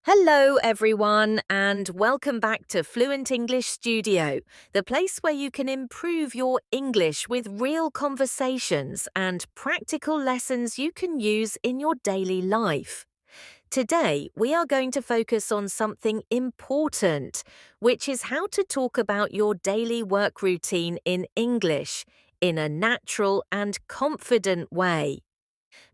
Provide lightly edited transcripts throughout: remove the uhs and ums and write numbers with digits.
Hello, everyone, and welcome back to Fluent English Studio, the place where you can improve your English with real conversations and practical lessons you can use in your daily life. Today, we are going to focus on something important, which is how to talk about your daily work routine in English in a natural and confident way.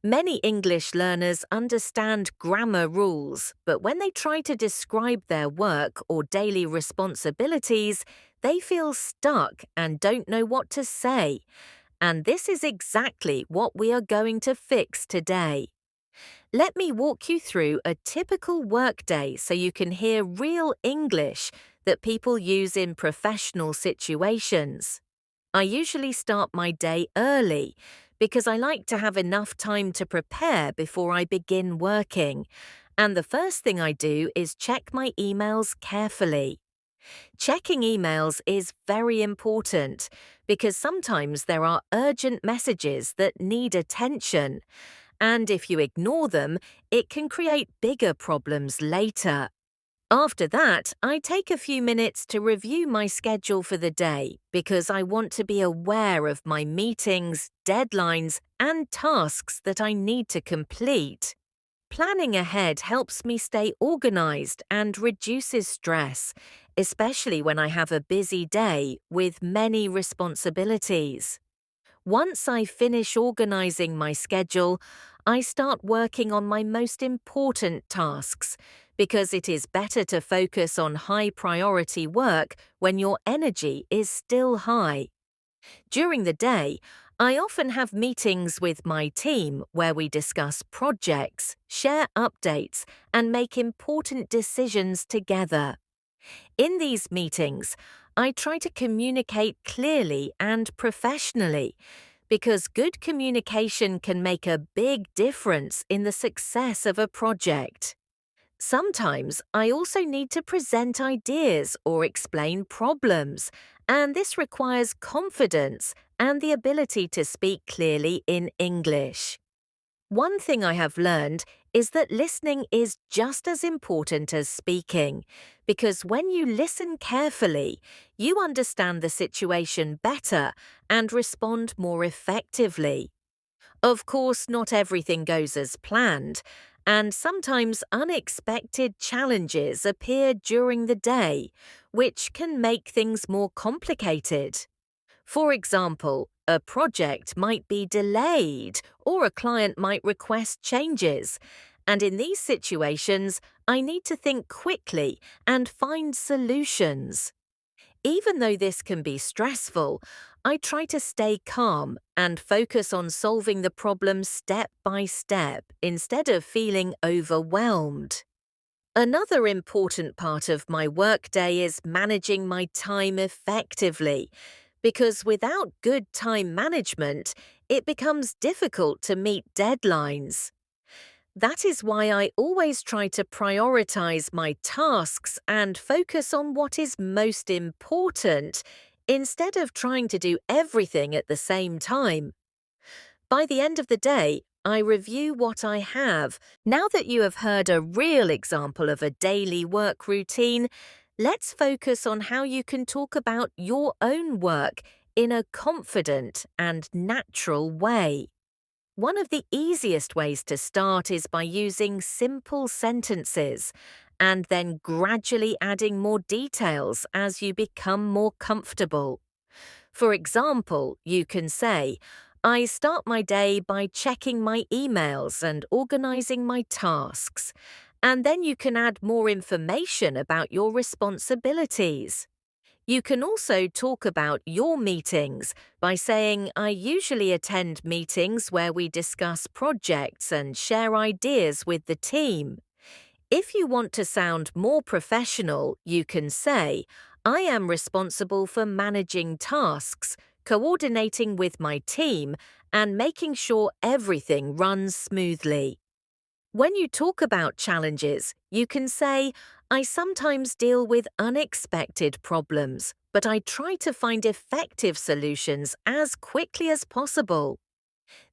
Many English learners understand grammar rules, but when they try to describe their work or daily responsibilities, they feel stuck and don't know what to say. And this is exactly what we are going to fix today. Let me walk you through a typical workday so you can hear real English that people use in professional situations. I usually start my day early because I like to have enough time to prepare before I begin working. And the first thing I do is check my emails carefully. Checking emails is very important because sometimes there are urgent messages that need attention. And if you ignore them, it can create bigger problems later. After that, I take a few minutes to review my schedule for the day because I want to be aware of my meetings, deadlines, and tasks that I need to complete. Planning ahead helps me stay organized and reduces stress, especially when I have a busy day with many responsibilities. Once I finish organizing my schedule, I start working on my most important tasks because it is better to focus on high priority work when your energy is still high. During the day, I often have meetings with my team where we discuss projects, share updates, and make important decisions together. In these meetings, I try to communicate clearly and professionally because good communication can make a big difference in the success of a project. Sometimes I also need to present ideas or explain problems, and this requires confidence and the ability to speak clearly in English. One thing I have learned is that listening is just as important as speaking, because when you listen carefully, you understand the situation better and respond more effectively. Of course, not everything goes as planned, and sometimes unexpected challenges appear during the day, which can make things more complicated. For example, a project might be delayed or a client might request changes. And in these situations, I need to think quickly and find solutions. Even though this can be stressful, I try to stay calm and focus on solving the problem step by step instead of feeling overwhelmed. Another important part of my workday is managing my time effectively, because without good time management, it becomes difficult to meet deadlines. That is why I always try to prioritize my tasks and focus on what is most important instead of trying to do everything at the same time. By the end of the day, I review what I have. Now that you have heard a real example of a daily work routine, let's focus on how you can talk about your own work in a confident and natural way. One of the easiest ways to start is by using simple sentences and then gradually adding more details as you become more comfortable. For example, you can say, I start my day by checking my emails and organizing my tasks. And then you can add more information about your responsibilities. You can also talk about your meetings by saying, I usually attend meetings where we discuss projects and share ideas with the team. If you want to sound more professional, you can say, I am responsible for managing tasks, coordinating with my team, and making sure everything runs smoothly. When you talk about challenges, you can say, I sometimes deal with unexpected problems, but I try to find effective solutions as quickly as possible.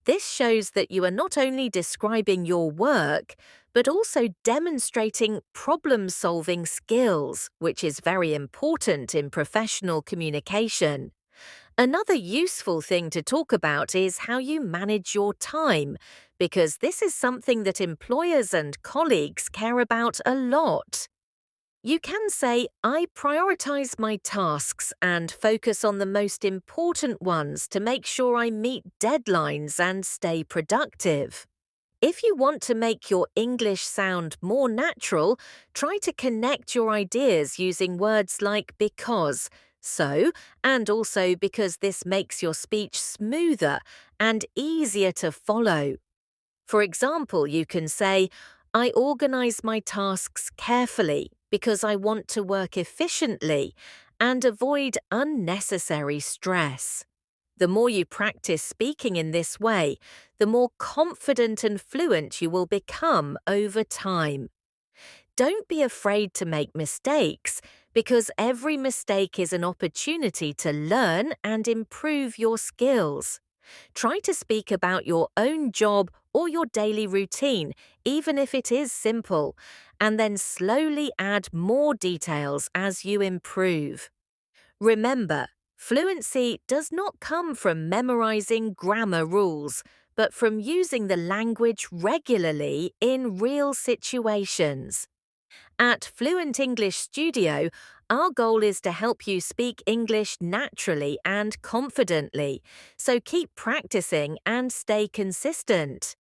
This shows that you are not only describing your work, but also demonstrating problem-solving skills, which is very important in professional communication. Another useful thing to talk about is how you manage your time, because this is something that employers and colleagues care about a lot. You can say, I prioritize my tasks and focus on the most important ones to make sure I meet deadlines and stay productive. If you want to make your English sound more natural, try to connect your ideas using words like because, so, and also because this makes your speech smoother and easier to follow. For example, you can say, I organize my tasks carefully because I want to work efficiently and avoid unnecessary stress. The more you practice speaking in this way, the more confident and fluent you will become over time. Don't be afraid to make mistakes, because every mistake is an opportunity to learn and improve your skills. Try to speak about your own job or your daily routine, even if it is simple, and then slowly add more details as you improve. Remember, fluency does not come from memorizing grammar rules, but from using the language regularly in real situations. At Fluent English Studio, our goal is to help you speak English naturally and confidently, so keep practicing and stay consistent.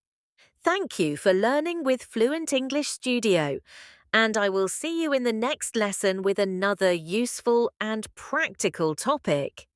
Thank you for learning with Fluent English Studio, and I will see you in the next lesson with another useful and practical topic.